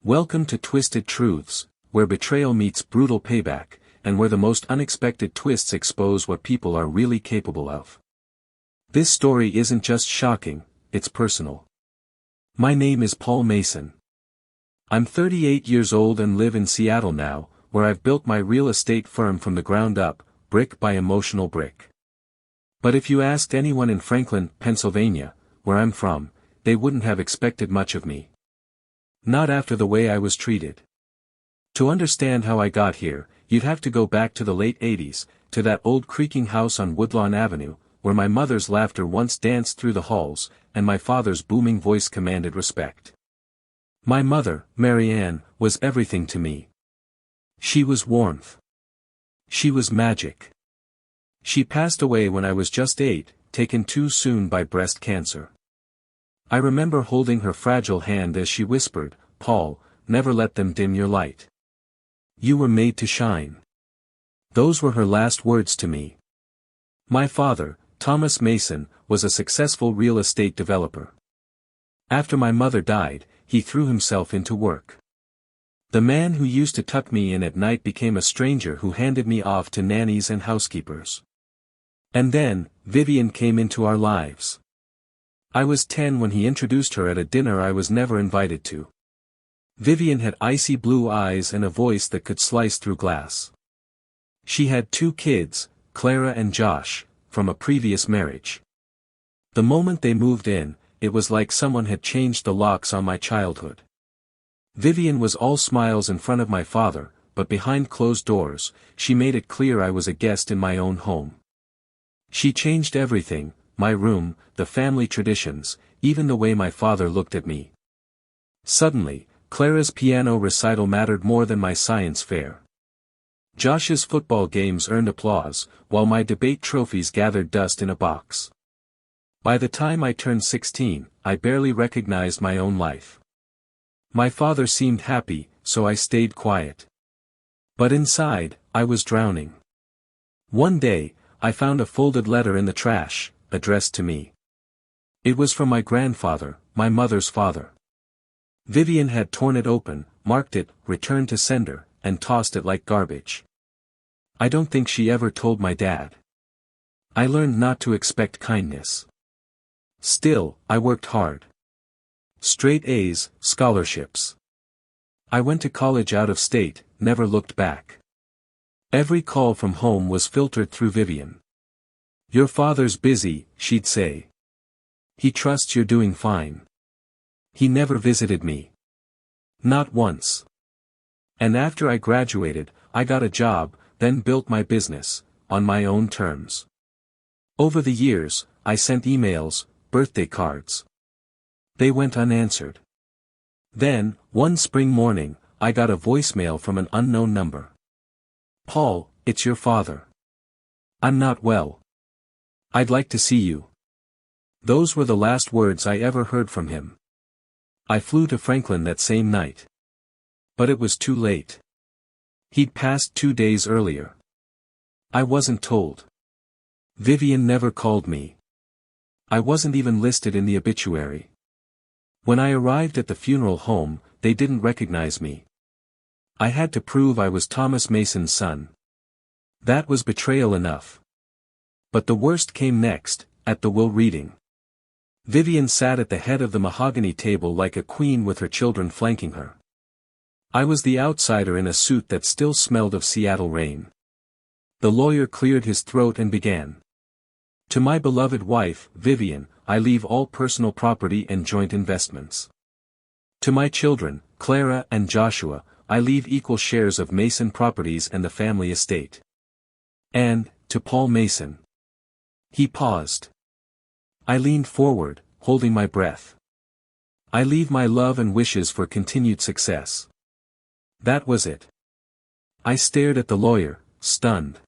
Welcome to Twisted Truths, where betrayal meets brutal payback, and where the most unexpected twists expose what people are really capable of. This story isn't just shocking, it's personal. My name is Paul Mason. I'm 38 years old and live in Seattle now, where I've built my real estate firm from the ground up, brick by emotional brick. But if you asked anyone in Franklin, Pennsylvania, where I'm from, they wouldn't have expected much of me. Not after the way I was treated. To understand how I got here, you'd have to go back to the late 80s, to that old creaking house on Woodlawn Avenue, where my mother's laughter once danced through the halls, and my father's booming voice commanded respect. My mother, Mary Ann, was everything to me. She was warmth. She was magic. She passed away when I was just 8, taken too soon by breast cancer. I remember holding her fragile hand as she whispered, "Paul, never let them dim your light. You were made to shine." Those were her last words to me. My father, Thomas Mason, was a successful real estate developer. After my mother died, he threw himself into work. The man who used to tuck me in at night became a stranger who handed me off to nannies and housekeepers. And then, Vivian came into our lives. I was 10 when he introduced her at a dinner I was never invited to. Vivian had icy blue eyes and a voice that could slice through glass. She had 2 kids, Clara and Josh, from a previous marriage. The moment they moved in, it was like someone had changed the locks on my childhood. Vivian was all smiles in front of my father, but behind closed doors, she made it clear I was a guest in my own home. She changed everything, my room, the family traditions, even the way my father looked at me. Suddenly, Clara's piano recital mattered more than my science fair. Josh's football games earned applause, while my debate trophies gathered dust in a box. By the time I turned 16, I barely recognized my own life. My father seemed happy, so I stayed quiet. But inside, I was drowning. One day, I found a folded letter in the trash, addressed to me. It was from my grandfather, my mother's father. Vivian had torn it open, marked it, returned to sender, and tossed it like garbage. I don't think she ever told my dad. I learned not to expect kindness. Still, I worked hard. Straight A's, scholarships. I went to college out of state, never looked back. Every call from home was filtered through Vivian. "Your father's busy," she'd say. "He trusts you're doing fine." He never visited me. Not once. And after I graduated, I got a job, then built my business, on my own terms. Over the years, I sent emails, birthday cards. They went unanswered. Then, one spring morning, I got a voicemail from an unknown number. "Paul, it's your father. I'm not well. I'd like to see you." Those were the last words I ever heard from him. I flew to Franklin that same night. But it was too late. He'd passed 2 days earlier. I wasn't told. Vivian never called me. I wasn't even listed in the obituary. When I arrived at the funeral home, they didn't recognize me. I had to prove I was Thomas Mason's son. That was betrayal enough. But the worst came next, at the will reading. Vivian sat at the head of the mahogany table like a queen with her children flanking her. I was the outsider in a suit that still smelled of Seattle rain. The lawyer cleared his throat and began. "To my beloved wife, Vivian, I leave all personal property and joint investments. To my children, Clara and Joshua, I leave equal shares of Mason Properties and the family estate. And, to Paul Mason." He paused. I leaned forward, holding my breath. "I leave my love and wishes for continued success." That was it. I stared at the lawyer, stunned.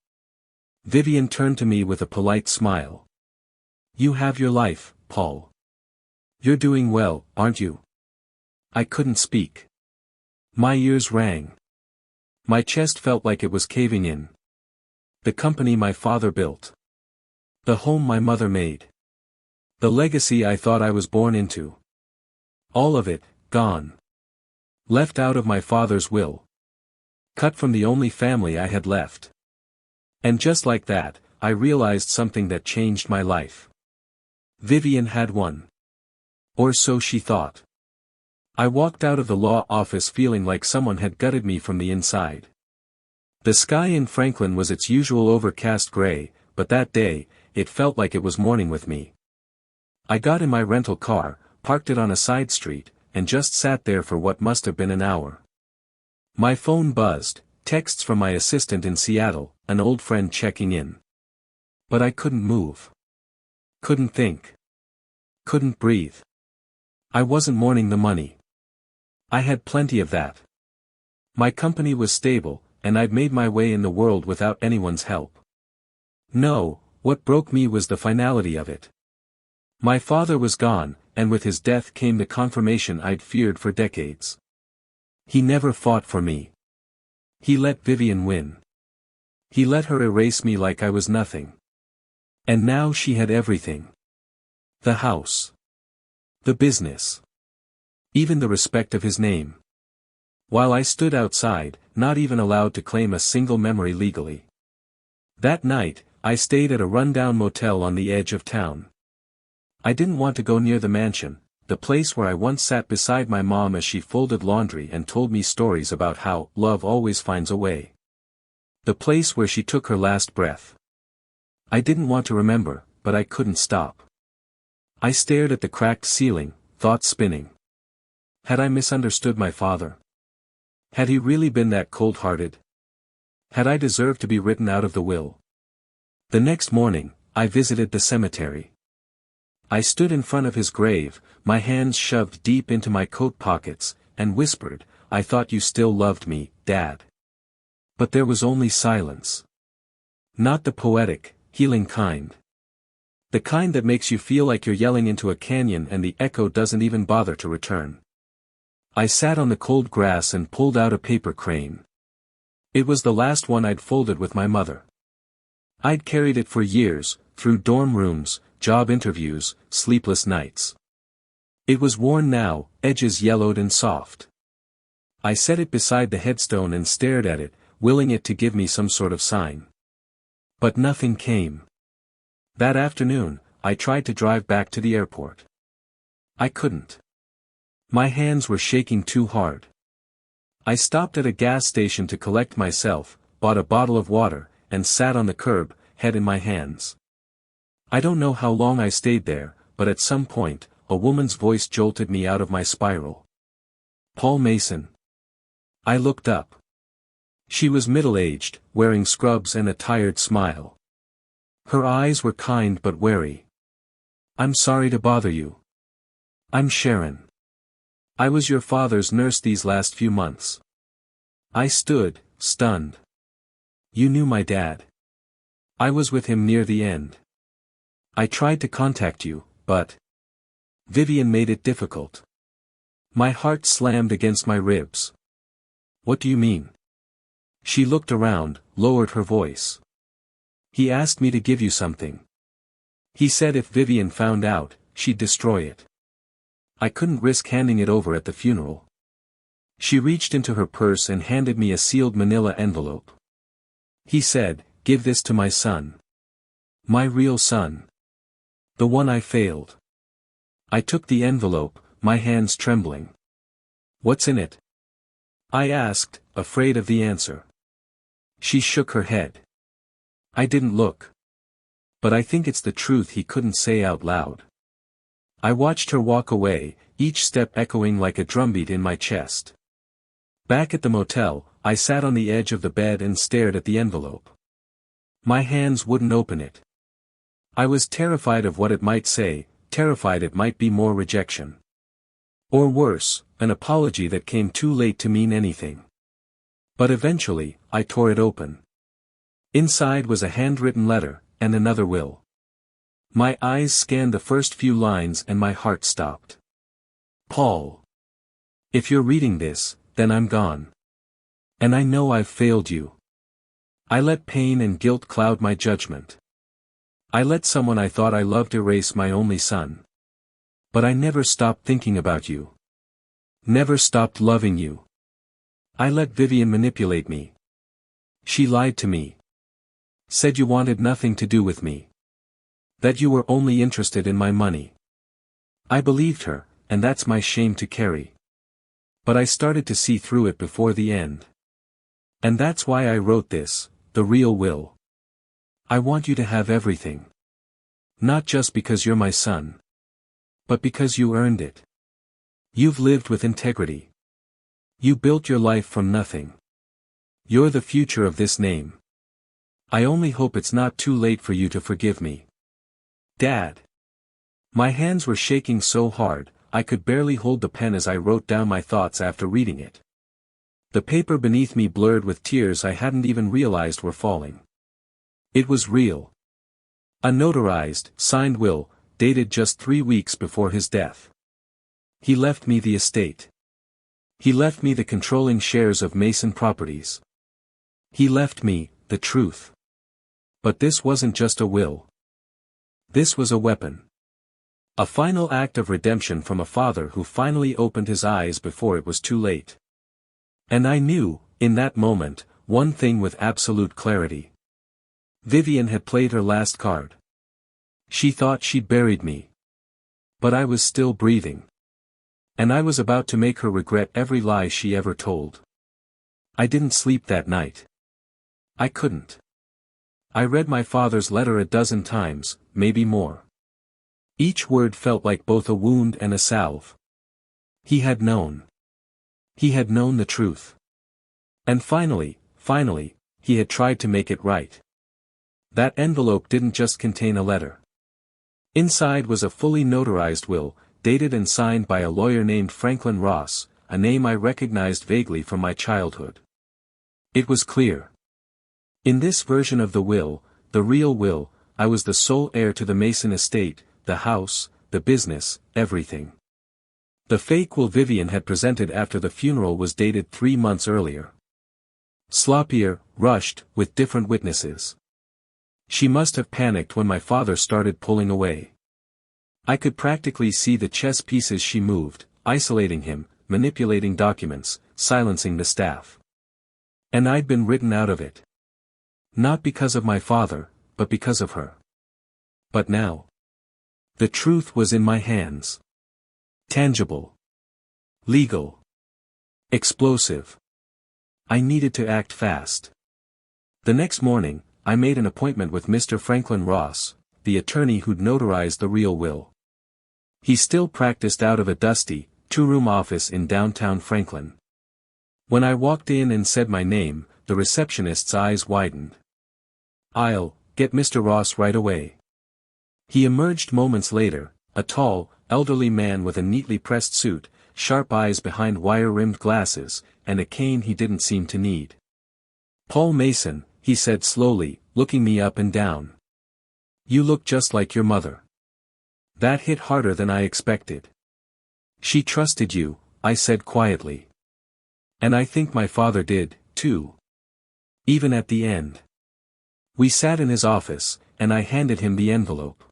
Vivian turned to me with a polite smile. "You have your life, Paul. You're doing well, aren't you?" I couldn't speak. My ears rang. My chest felt like it was caving in. The company my father built. The home my mother made. The legacy I thought I was born into. All of it, gone. Left out of my father's will. Cut from the only family I had left. And just like that, I realized something that changed my life. Vivian had won. Or so she thought. I walked out of the law office feeling like someone had gutted me from the inside. The sky in Franklin was its usual overcast gray, but that day, it felt like it was morning with me. I got in my rental car, parked it on a side street, and just sat there for what must have been an hour. My phone buzzed, texts from my assistant in Seattle, an old friend checking in. But I couldn't move. Couldn't think. Couldn't breathe. I wasn't mourning the money. I had plenty of that. My company was stable, and I'd made my way in the world without anyone's help. No, what broke me was the finality of it. My father was gone, and with his death came the confirmation I'd feared for decades. He never fought for me. He let Vivian win. He let her erase me like I was nothing. And now she had everything. The house. The business. Even the respect of his name. While I stood outside, not even allowed to claim a single memory legally. That night, I stayed at a rundown motel on the edge of town. I didn't want to go near the mansion, the place where I once sat beside my mom as she folded laundry and told me stories about how love always finds a way. The place where she took her last breath. I didn't want to remember, but I couldn't stop. I stared at the cracked ceiling, thoughts spinning. Had I misunderstood my father? Had he really been that cold-hearted? Had I deserved to be written out of the will? The next morning, I visited the cemetery. I stood in front of his grave, my hands shoved deep into my coat pockets, and whispered, "I thought you still loved me, Dad." But there was only silence. Not the poetic, healing kind. The kind that makes you feel like you're yelling into a canyon and the echo doesn't even bother to return. I sat on the cold grass and pulled out a paper crane. It was the last one I'd folded with my mother. I'd carried it for years, through dorm rooms, job interviews, sleepless nights. It was worn now, edges yellowed and soft. I set it beside the headstone and stared at it, willing it to give me some sort of sign. But nothing came. That afternoon, I tried to drive back to the airport. I couldn't. My hands were shaking too hard. I stopped at a gas station to collect myself, bought a bottle of water, and sat on the curb, head in my hands. I don't know how long I stayed there, but at some point, a woman's voice jolted me out of my spiral. "Paul Mason." I looked up. She was middle-aged, wearing scrubs and a tired smile. Her eyes were kind but wary. "I'm sorry to bother you. I'm Sharon. I was your father's nurse these last few months." I stood, stunned. "You knew my dad." "I was with him near the end. I tried to contact you, but..." Vivian made it difficult. My heart slammed against my ribs. "What do you mean?" She looked around, lowered her voice. "He asked me to give you something. He said if Vivian found out, she'd destroy it. I couldn't risk handing it over at the funeral." She reached into her purse and handed me a sealed manila envelope. "He said, give this to my son. My real son. The one I failed." I took the envelope, my hands trembling. "What's in it?" I asked, afraid of the answer. She shook her head. I didn't look. But I think it's the truth he couldn't say out loud. I watched her walk away, each step echoing like a drumbeat in my chest. Back at the motel, I sat on the edge of the bed and stared at the envelope. My hands wouldn't open it. I was terrified of what it might say, terrified it might be more rejection. Or worse, an apology that came too late to mean anything. But eventually, I tore it open. Inside was a handwritten letter, and another will. My eyes scanned the first few lines and my heart stopped. "Paul. If you're reading this, then I'm gone. And I know I've failed you. I let pain and guilt cloud my judgment. I let someone I thought I loved erase my only son. But I never stopped thinking about you. Never stopped loving you. I let Vivian manipulate me. She lied to me. Said you wanted nothing to do with me. That you were only interested in my money. I believed her, and that's my shame to carry. But I started to see through it before the end. And that's why I wrote this, the real will. I want you to have everything. Not just because you're my son. But because you earned it. You've lived with integrity. You built your life from nothing. You're the future of this name. I only hope it's not too late for you to forgive me. Dad. My hands were shaking so hard, I could barely hold the pen as I wrote down my thoughts after reading it. The paper beneath me blurred with tears I hadn't even realized were falling. It was real. A notarized, signed will, dated just 3 weeks before his death. He left me the estate. He left me the controlling shares of Mason Properties. He left me, the truth. But this wasn't just a will. This was a weapon. A final act of redemption from a father who finally opened his eyes before it was too late. And I knew, in that moment, one thing with absolute clarity. Vivian had played her last card. She thought she'd buried me. But I was still breathing. And I was about to make her regret every lie she ever told. I didn't sleep that night. I couldn't. I read my father's letter a dozen times, maybe more. Each word felt like both a wound and a salve. He had known. He had known the truth. And finally, he had tried to make it right. That envelope didn't just contain a letter. Inside was a fully notarized will, dated and signed by a lawyer named Franklin Ross, a name I recognized vaguely from my childhood. It was clear. In this version of the will, the real will, I was the sole heir to the Mason estate, the house, the business, everything. The fake will Vivian had presented after the funeral was dated 3 months earlier. Sloppier, rushed, with different witnesses. She must have panicked when my father started pulling away. I could practically see the chess pieces she moved, isolating him, manipulating documents, silencing the staff. And I'd been written out of it. Not because of my father, but because of her. But now. The truth was in my hands. Tangible. Legal. Explosive. I needed to act fast. The next morning, I made an appointment with Mr. Franklin Ross, the attorney who'd notarized the real will. He still practiced out of a dusty, 2-room office in downtown Franklin. When I walked in and said my name, the receptionist's eyes widened. "I'll get Mr. Ross right away." He emerged moments later, a tall, elderly man with a neatly pressed suit, sharp eyes behind wire-rimmed glasses, and a cane he didn't seem to need. "Paul Mason," he said slowly, looking me up and down. "You look just like your mother." That hit harder than I expected. "She trusted you," I said quietly. "And I think my father did, too. Even at the end." We sat in his office, and I handed him the envelope.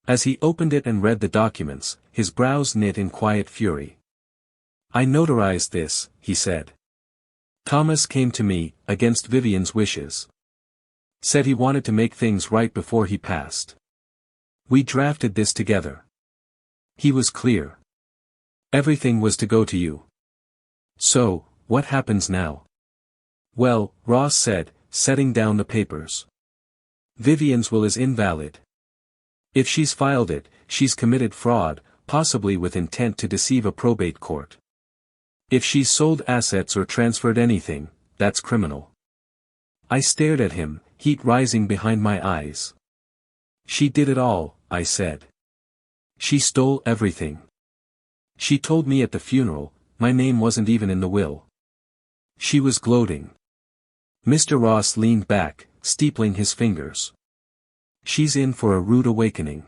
As he opened it and read the documents, his brows knit in quiet fury. "I notarized this," he said. "Thomas came to me, against Vivian's wishes. Said he wanted to make things right before he passed. We drafted this together. He was clear. Everything was to go to you. So, what happens now?" "Well," Ross said, setting down the papers. "Vivian's will is invalid. If she's filed it, she's committed fraud, possibly with intent to deceive a probate court. If she's sold assets or transferred anything, that's criminal." I stared at him, heat rising behind my eyes. "She did it all," I said. "She stole everything. She told me at the funeral, my name wasn't even in the will." She was gloating. Mr. Ross leaned back, steepling his fingers. "She's in for a rude awakening."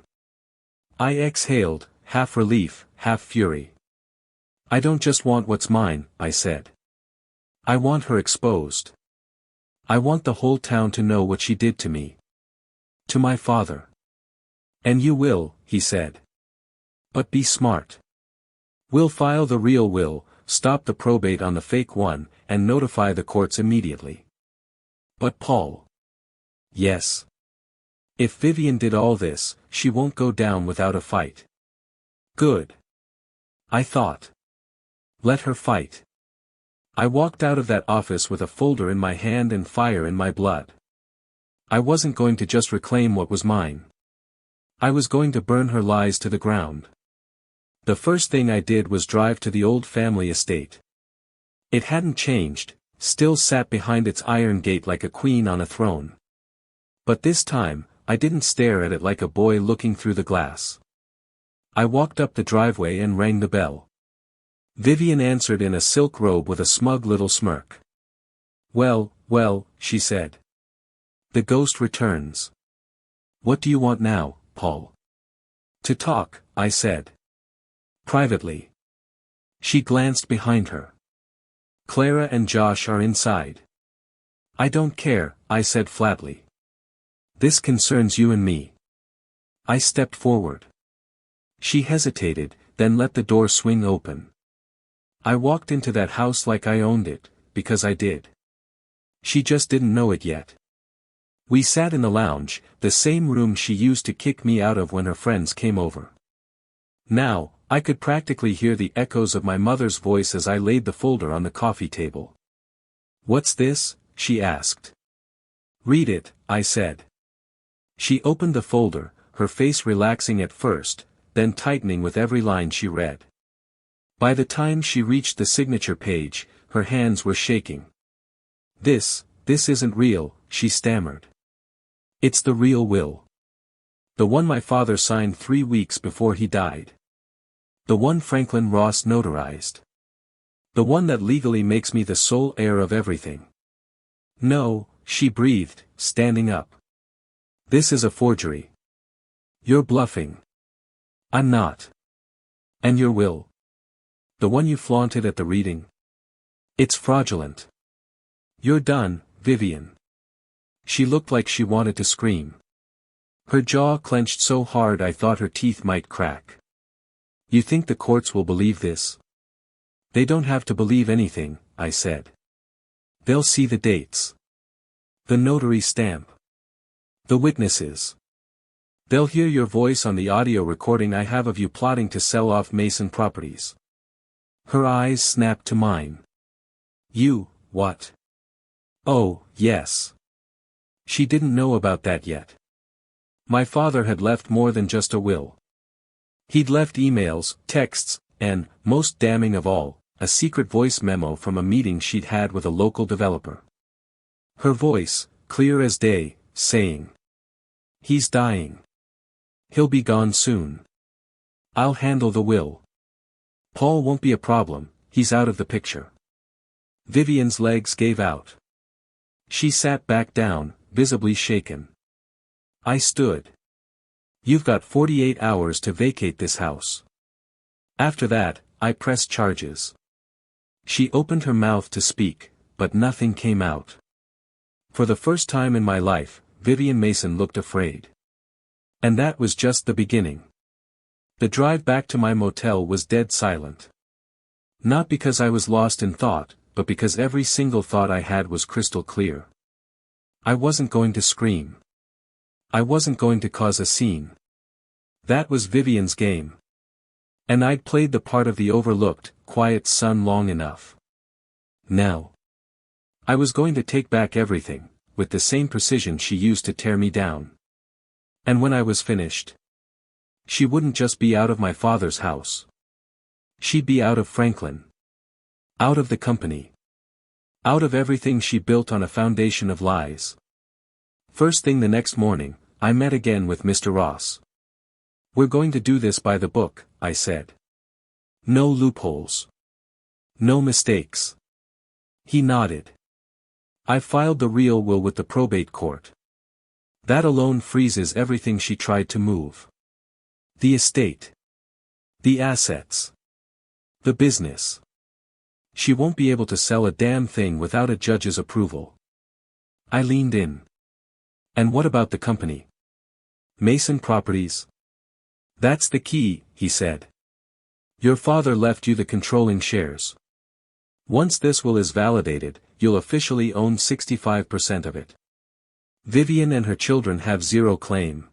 I exhaled, half relief, half fury. "I don't just want what's mine," I said. "I want her exposed. I want the whole town to know what she did to me. To my father." "And you will," he said. "But be smart. We'll file the real will, stop the probate on the fake one, and notify the courts immediately. But Paul. Yes. If Vivian did all this, she won't go down without a fight. Good. I thought. Let her fight. I walked out of that office with a folder in my hand and fire in my blood. I wasn't going to just reclaim what was mine. I was going to burn her lies to the ground. The first thing I did was drive to the old family estate. It hadn't changed, still sat behind its iron gate like a queen on a throne. But this time, I didn't stare at it like a boy looking through the glass. I walked up the driveway and rang the bell. Vivian answered in a silk robe with a smug little smirk. Well, well, she said. The ghost returns. What do you want now, Paul? To talk, I said. Privately. She glanced behind her. Clara and Josh are inside. I don't care, I said flatly. This concerns you and me. I stepped forward. She hesitated, then let the door swing open. I walked into that house like I owned it, because I did. She just didn't know it yet. We sat in the lounge, the same room she used to kick me out of when her friends came over. Now, I could practically hear the echoes of my mother's voice as I laid the folder on the coffee table. What's this? She asked. Read it, I said. She opened the folder, her face relaxing at first, then tightening with every line she read. By the time she reached the signature page, her hands were shaking. This isn't real, she stammered. It's the real will. The one my father signed 3 weeks before he died. The one Franklin Ross notarized. The one that legally makes me the sole heir of everything. No, she breathed, standing up. This is a forgery. You're bluffing. I'm not. And your will? The one you flaunted at the reading? It's fraudulent. You're done, Vivian. She looked like she wanted to scream. Her jaw clenched so hard I thought her teeth might crack. You think the courts will believe this? They don't have to believe anything, I said. They'll see the dates. The notary stamp. The witnesses. They'll hear your voice on the audio recording I have of you plotting to sell off Mason Properties. Her eyes snapped to mine. You, what? Oh, yes. She didn't know about that yet. My father had left more than just a will. He'd left emails, texts, and, most damning of all, a secret voice memo from a meeting she'd had with a local developer. Her voice, clear as day, saying, "He's dying. He'll be gone soon. I'll handle the will. Paul won't be a problem, he's out of the picture." Vivian's legs gave out. She sat back down, visibly shaken. I stood. You've got 48 hours to vacate this house. After that, I pressed charges. She opened her mouth to speak, but nothing came out. For the first time in my life, Vivian Mason looked afraid. And that was just the beginning. The drive back to my motel was dead silent. Not because I was lost in thought, but because every single thought I had was crystal clear. I wasn't going to scream. I wasn't going to cause a scene. That was Vivian's game. And I'd played the part of the overlooked, quiet son long enough. Now, I was going to take back everything, with the same precision she used to tear me down. And when I was finished, she wouldn't just be out of my father's house. She'd be out of Franklin. Out of the company. Out of everything she built on a foundation of lies. First thing the next morning, I met again with Mr. Ross. We're going to do this by the book, I said. No loopholes. No mistakes. He nodded. I filed the real will with the probate court. That alone freezes everything she tried to move. The estate. The assets. The business. She won't be able to sell a damn thing without a judge's approval. I leaned in. And what about the company? Mason Properties? That's the key, he said. Your father left you the controlling shares. Once this will is validated, you'll officially own 65% of it. Vivian and her children have zero claim.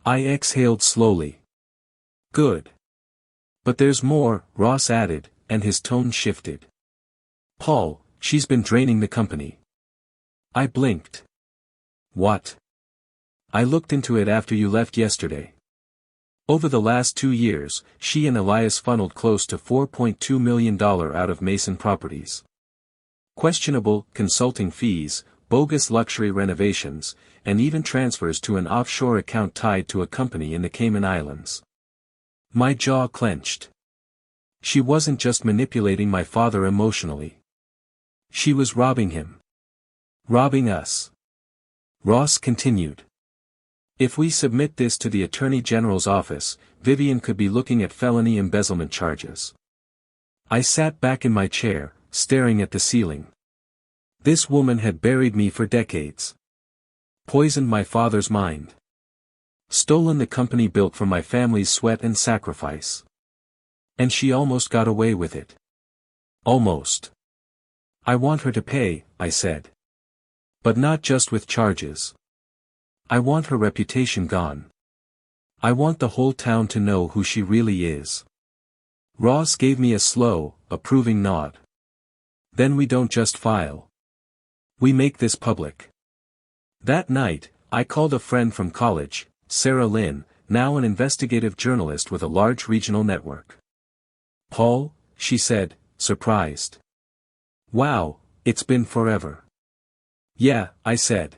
I exhaled slowly. Good. But there's more, Ross added, and his tone shifted. Paul, she's been draining the company. I blinked. What? I looked into it after you left yesterday. Over the last 2 years, she and Elias funneled close to $4.2 million out of Mason Properties. Questionable consulting fees, bogus luxury renovations, and even transfers to an offshore account tied to a company in the Cayman Islands. My jaw clenched. She wasn't just manipulating my father emotionally. She was robbing him. Robbing us. Ross continued. If we submit this to the Attorney General's office, Vivian could be looking at felony embezzlement charges. I sat back in my chair, staring at the ceiling. This woman had buried me for decades. Poisoned my father's mind. Stolen the company built from my family's sweat and sacrifice. And she almost got away with it. Almost. I want her to pay, I said. But not just with charges. I want her reputation gone. I want the whole town to know who she really is. Ross gave me a slow, approving nod. Then we don't just file. We make this public. That night, I called a friend from college, Sarah Lynn, now an investigative journalist with a large regional network. Paul, she said, surprised. Wow, it's been forever. Yeah, I said.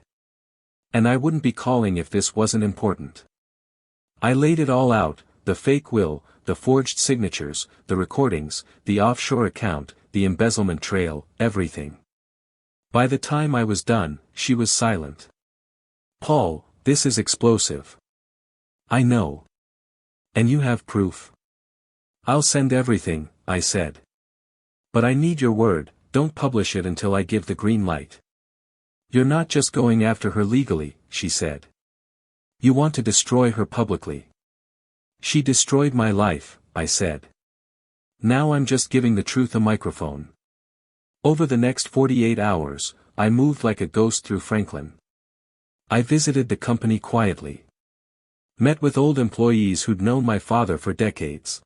And I wouldn't be calling if this wasn't important. I laid it all out, the fake will, the forged signatures, the recordings, the offshore account, the embezzlement trail, everything. By the time I was done, she was silent. Paul, this is explosive. I know. And you have proof. I'll send everything, I said. But I need your word, don't publish it until I give the green light. You're not just going after her legally, she said. You want to destroy her publicly. She destroyed my life, I said. Now I'm just giving the truth a microphone. Over the next 48 hours, I moved like a ghost through Franklin. I visited the company quietly. Met with old employees who'd known my father for decades.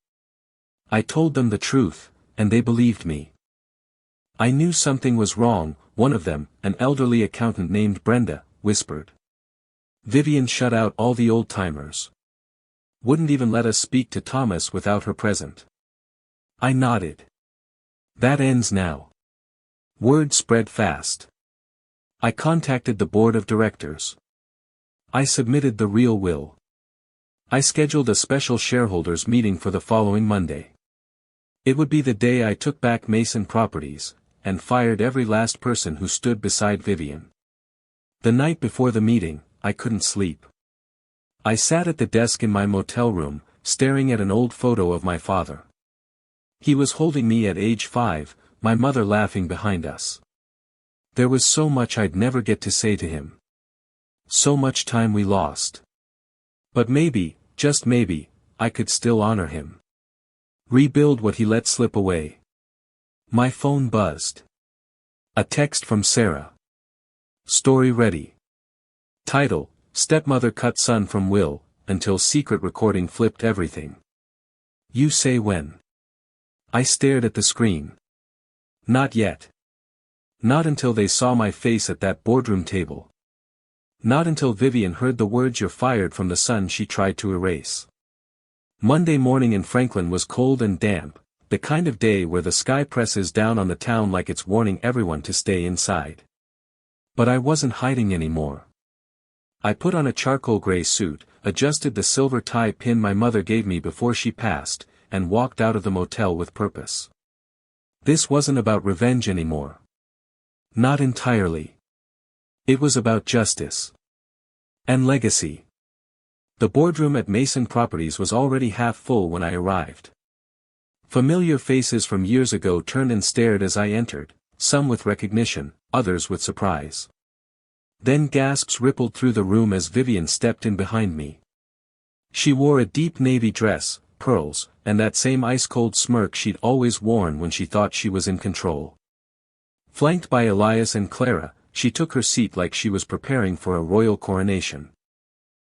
I told them the truth, and they believed me. I knew something was wrong, one of them, an elderly accountant named Brenda, whispered. Vivian shut out all the old-timers. Wouldn't even let us speak to Thomas without her present. I nodded. That ends now. Word spread fast. I contacted the board of directors. I submitted the real will. I scheduled a special shareholders meeting for the following Monday. It would be the day I took back Mason Properties, and fired every last person who stood beside Vivian. The night before the meeting, I couldn't sleep. I sat at the desk in my motel room, staring at an old photo of my father. He was holding me at age 5, my mother laughing behind us. There was so much I'd never get to say to him. So much time we lost. But maybe, just maybe, I could still honor him. Rebuild what he let slip away. My phone buzzed. A text from Sarah. Story ready. Title, Stepmother cut son from will, until secret recording flipped everything. You say when? I stared at the screen. Not yet. Not until they saw my face at that boardroom table. Not until Vivian heard the words "you're fired" from the son she tried to erase. Monday morning in Franklin was cold and damp, the kind of day where the sky presses down on the town like it's warning everyone to stay inside. But I wasn't hiding anymore. I put on a charcoal gray suit, adjusted the silver tie pin my mother gave me before she passed, and walked out of the motel with purpose. This wasn't about revenge anymore. Not entirely. It was about justice. And legacy. The boardroom at Mason Properties was already half full when I arrived. Familiar faces from years ago turned and stared as I entered, some with recognition, others with surprise. Then gasps rippled through the room as Vivian stepped in behind me. She wore a deep navy dress, pearls, and that same ice-cold smirk she'd always worn when she thought she was in control. Flanked by Elias and Clara, she took her seat like she was preparing for a royal coronation.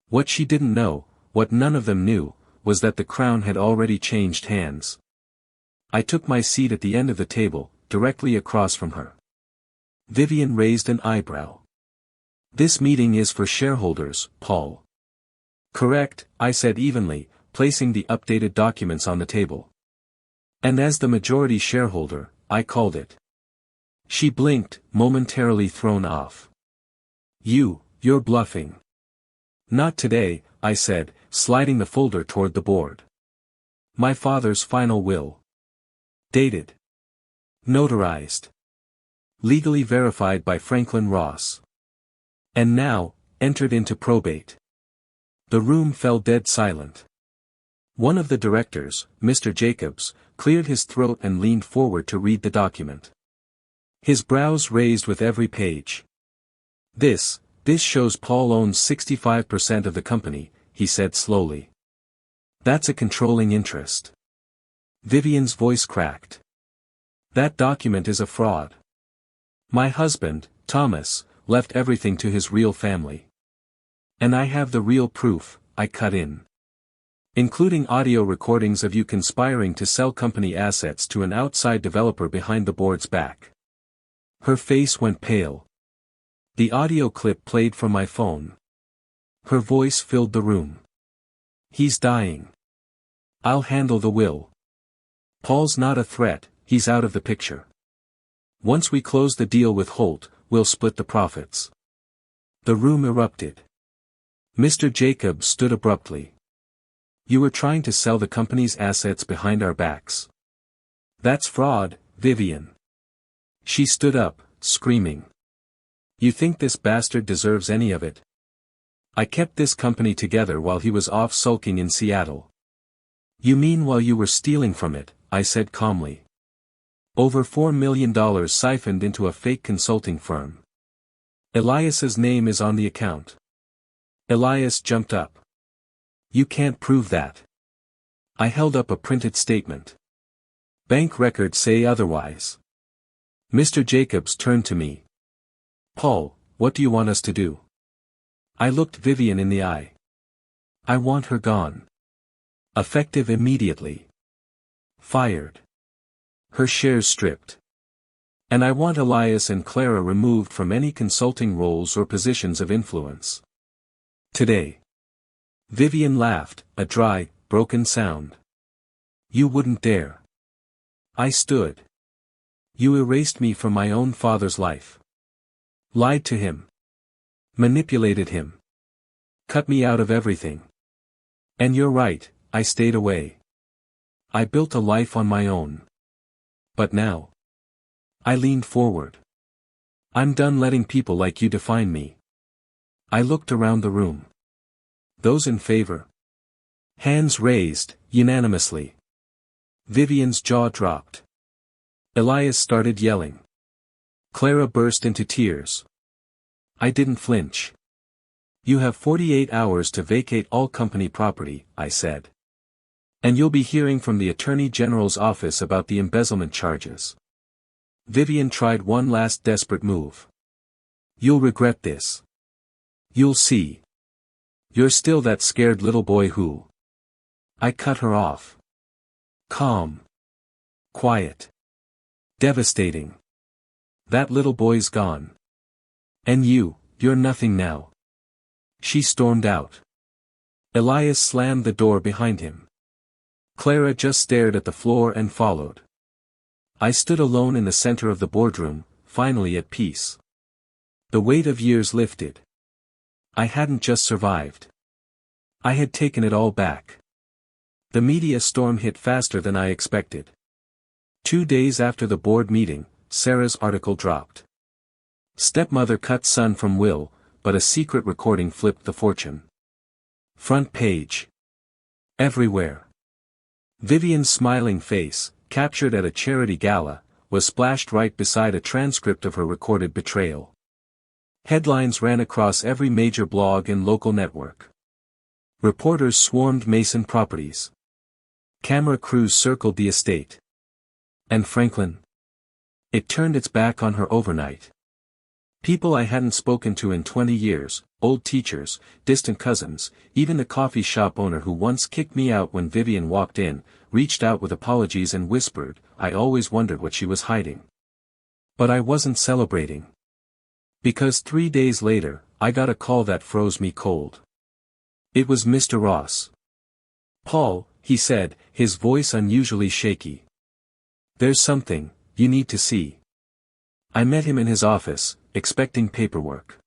What she didn't know, what none of them knew, was that the crown had already changed hands. I took my seat at the end of the table, directly across from her. Vivian raised an eyebrow. "This meeting is for shareholders, Paul." "Correct," I said evenly, placing the updated documents on the table. "And as the majority shareholder, I called it." She blinked, momentarily thrown off. You're bluffing." "Not today," I said, sliding the folder toward the board. "My father's final will. Dated. Notarized. Legally verified by Franklin Ross. And now, entered into probate." The room fell dead silent. One of the directors, Mr. Jacobs, cleared his throat and leaned forward to read the document. His brows raised with every page. This shows Paul owns 65% of the company," he said slowly. "That's a controlling interest." Vivian's voice cracked. "That document is a fraud. My husband, Thomas, left everything to his real family. And I have the real proof," I cut in. "Including audio recordings of you conspiring to sell company assets to an outside developer behind the board's back." Her face went pale. The audio clip played from my phone. Her voice filled the room. "He's dying. I'll handle the will. Paul's not a threat, he's out of the picture. Once we close the deal with Holt, we'll split the profits." The room erupted. Mr. Jacobs stood abruptly. "You were trying to sell the company's assets behind our backs. That's fraud, Vivian." She stood up, screaming. "You think this bastard deserves any of it? I kept this company together while he was off sulking in Seattle." "You mean while you were stealing from it," I said calmly. "Over $4 million siphoned into a fake consulting firm. Elias's name is on the account." Elias jumped up. "You can't prove that." I held up a printed statement. "Bank records say otherwise." Mr. Jacobs turned to me. "Paul, what do you want us to do?" I looked Vivian in the eye. "I want her gone. Effective immediately. Fired. Her shares stripped. And I want Elias and Clara removed from any consulting roles or positions of influence. Today." Vivian laughed, a dry, broken sound. "You wouldn't dare." I stood. "You erased me from my own father's life. Lied to him. Manipulated him. Cut me out of everything. And you're right, I stayed away. I built a life on my own. But now." I leaned forward. "I'm done letting people like you define me." I looked around the room. "Those in favor?" Hands raised, unanimously. Vivian's jaw dropped. Elias started yelling. Clara burst into tears. I didn't flinch. "You have 48 hours to vacate all company property," I said. "And you'll be hearing from the Attorney General's office about the embezzlement charges." Vivian tried one last desperate move. "You'll regret this. You'll see. You're still that scared little boy who—" I cut her off. "Calm. Quiet. Devastating. That little boy's gone. And you're nothing now." She stormed out. Elias slammed the door behind him. Clara just stared at the floor and followed. I stood alone in the center of the boardroom, finally at peace. The weight of years lifted. I hadn't just survived. I had taken it all back. The media storm hit faster than I expected. 2 days after the board meeting, Sarah's article dropped. Stepmother cut son from will, but a secret recording flipped the fortune. Front page. Everywhere. Vivian's smiling face, captured at a charity gala, was splashed right beside a transcript of her recorded betrayal. Headlines ran across every major blog and local network. Reporters swarmed Mason Properties. Camera crews circled the estate. And Franklin? It turned its back on her overnight. People I hadn't spoken to in 20 years, old teachers, distant cousins, even the coffee shop owner who once kicked me out when Vivian walked in, reached out with apologies and whispered, I always wondered what she was hiding. But I wasn't celebrating. Because 3 days later, I got a call that froze me cold. It was Mr. Ross. Paul, he said, his voice unusually shaky. There's something you need to see. I met him in his office, expecting paperwork.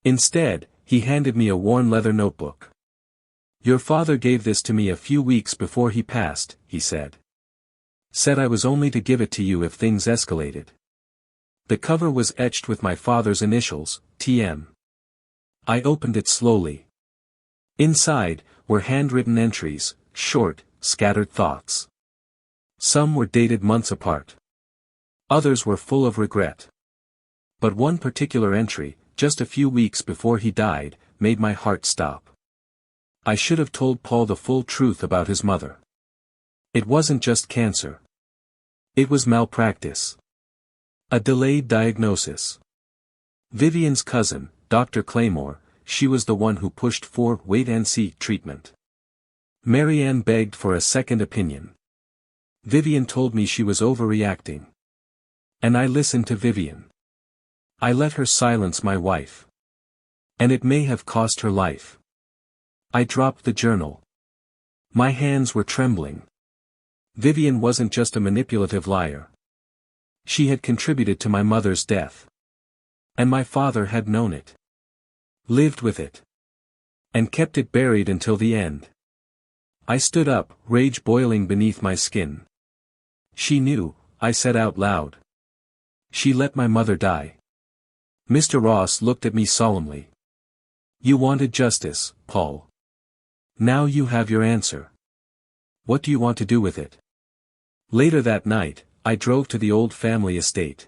Instead, he handed me a worn leather notebook. Your father gave this to me a few weeks before he passed, he said. Said I was only to give it to you if things escalated. The cover was etched with my father's initials, TM. I opened it slowly. Inside were handwritten entries, short, scattered thoughts. Some were dated months apart. Others were full of regret. But one particular entry, just a few weeks before he died, made my heart stop. I should have told Paul the full truth about his mother. It wasn't just cancer. It was malpractice. A delayed diagnosis. Vivian's cousin, Dr. Claymore, she was the one who pushed for wait-and-see treatment. Marianne begged for a second opinion. Vivian told me she was overreacting. And I listened to Vivian. I let her silence my wife. And it may have cost her life. I dropped the journal. My hands were trembling. Vivian wasn't just a manipulative liar. She had contributed to my mother's death. And my father had known it. Lived with it. And kept it buried until the end. I stood up, rage boiling beneath my skin. She knew, I said out loud. She let my mother die. Mr. Ross looked at me solemnly. You wanted justice, Paul. Now you have your answer. What do you want to do with it? Later that night, I drove to the old family estate.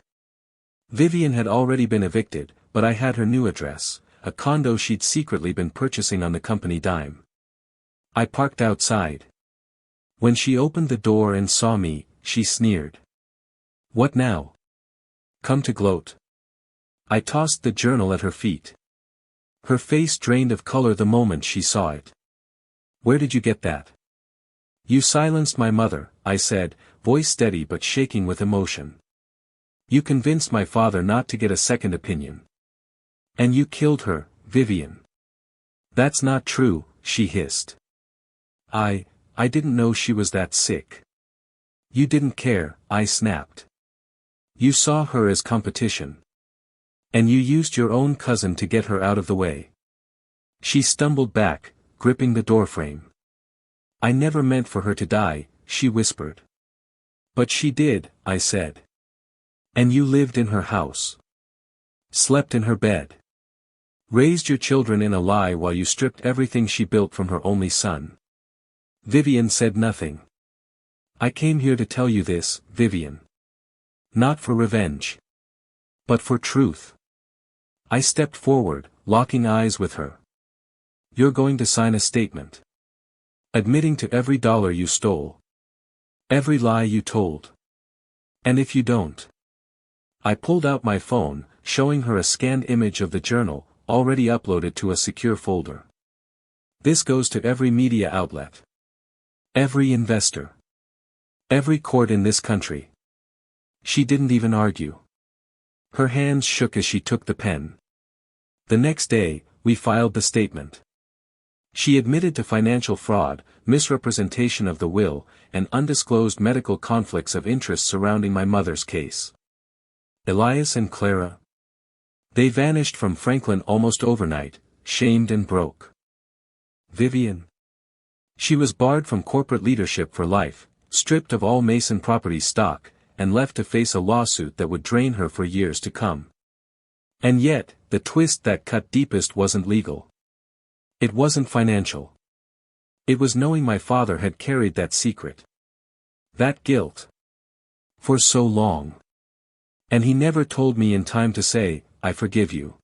Vivian had already been evicted, but I had her new address, a condo she'd secretly been purchasing on the company dime. I parked outside. When she opened the door and saw me, she sneered. What now? Come to gloat. I tossed the journal at her feet. Her face drained of color the moment she saw it. Where did you get that? You silenced my mother, I said, voice steady but shaking with emotion. You convinced my father not to get a second opinion. And you killed her, Vivian. That's not true, she hissed. I didn't know she was that sick. You didn't care, I snapped. You saw her as competition. And you used your own cousin to get her out of the way. She stumbled back, gripping the doorframe. I never meant for her to die, she whispered. But she did, I said. And you lived in her house. Slept in her bed. Raised your children in a lie while you stripped everything she built from her only son. Vivian said nothing. I came here to tell you this, Vivian. Not for revenge. But for truth. I stepped forward, locking eyes with her. You're going to sign a statement. Admitting to every dollar you stole. Every lie you told. And if you don't. I pulled out my phone, showing her a scanned image of the journal, already uploaded to a secure folder. This goes to every media outlet. Every investor. Every court in this country. She didn't even argue. Her hands shook as she took the pen. The next day, we filed the statement. She admitted to financial fraud, misrepresentation of the will, and undisclosed medical conflicts of interest surrounding my mother's case. Elias and Clara. They vanished from Franklin almost overnight, shamed and broke. Vivian. She was barred from corporate leadership for life, stripped of all Mason Properties stock, and left to face a lawsuit that would drain her for years to come. And yet, the twist that cut deepest wasn't legal. It wasn't financial. It was knowing my father had carried that secret. That guilt. For so long. And he never told me in time to say, I forgive you.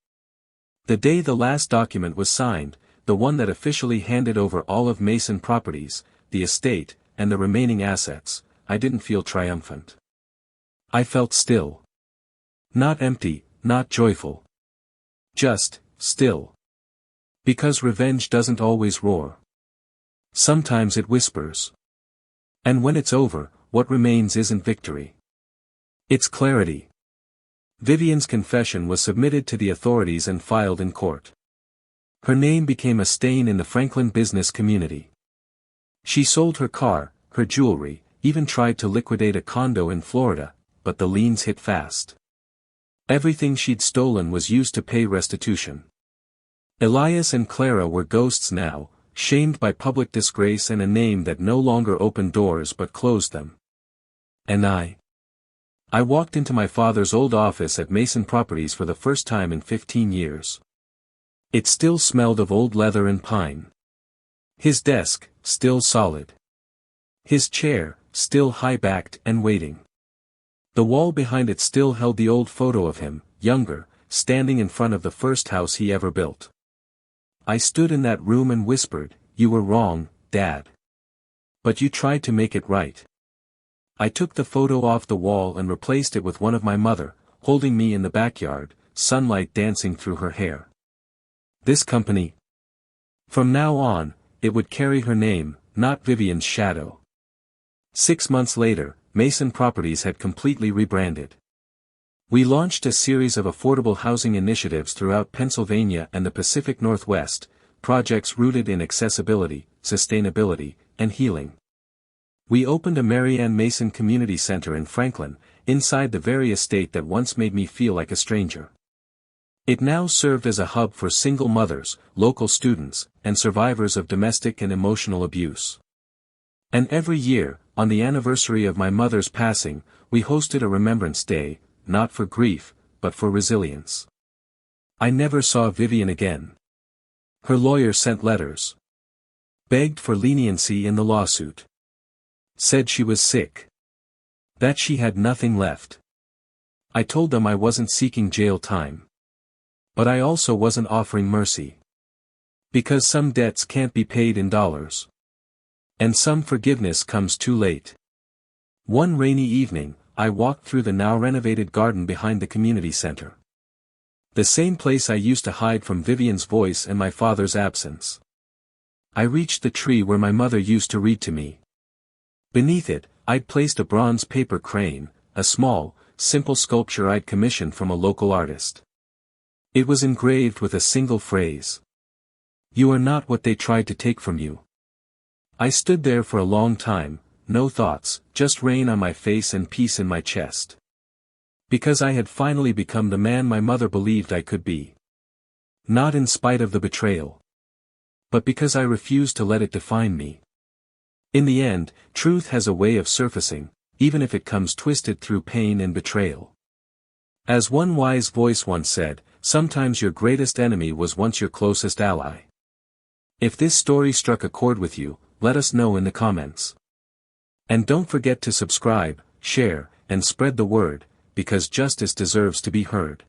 The day the last document was signed, the one that officially handed over all of Mason Properties, the estate, and the remaining assets, I didn't feel triumphant. I felt still. Not empty, not joyful. Just, still. Because revenge doesn't always roar. Sometimes it whispers. And when it's over, what remains isn't victory. It's clarity. Vivian's confession was submitted to the authorities and filed in court. Her name became a stain in the Franklin business community. She sold her car, her jewelry, even tried to liquidate a condo in Florida, but the liens hit fast. Everything she'd stolen was used to pay restitution. Elias and Clara were ghosts now, shamed by public disgrace and a name that no longer opened doors but closed them. And I walked into my father's old office at Mason Properties for the first time in 15 years. It still smelled of old leather and pine. His desk, still solid. His chair, still high-backed and waiting. The wall behind it still held the old photo of him, younger, standing in front of the first house he ever built. I stood in that room and whispered, "You were wrong, Dad. But you tried to make it right." I took the photo off the wall and replaced it with one of my mother, holding me in the backyard, sunlight dancing through her hair. This company. From now on, it would carry her name, not Vivian's shadow. 6 months later, Mason Properties had completely rebranded. We launched a series of affordable housing initiatives throughout Pennsylvania and the Pacific Northwest, projects rooted in accessibility, sustainability, and healing. We opened a Mary Ann Mason Community Center in Franklin, inside the very estate that once made me feel like a stranger. It now served as a hub for single mothers, local students, and survivors of domestic and emotional abuse. And every year, on the anniversary of my mother's passing, we hosted a Remembrance Day, not for grief, but for resilience. I never saw Vivian again. Her lawyer sent letters. Begged for leniency in the lawsuit. Said she was sick. That she had nothing left. I told them I wasn't seeking jail time. But I also wasn't offering mercy. Because some debts can't be paid in dollars. And some forgiveness comes too late. One rainy evening, I walked through the now renovated garden behind the community center. The same place I used to hide from Vivian's voice and my father's absence. I reached the tree where my mother used to read to me. Beneath it, I'd placed a bronze paper crane, a small, simple sculpture I'd commissioned from a local artist. It was engraved with a single phrase. "You are not what they tried to take from you." I stood there for a long time, no thoughts, just rain on my face and peace in my chest. Because I had finally become the man my mother believed I could be. Not in spite of the betrayal. But because I refused to let it define me. In the end, truth has a way of surfacing, even if it comes twisted through pain and betrayal. As one wise voice once said, sometimes your greatest enemy was once your closest ally. If this story struck a chord with you, let us know in the comments. And don't forget to subscribe, share, and spread the word, because justice deserves to be heard.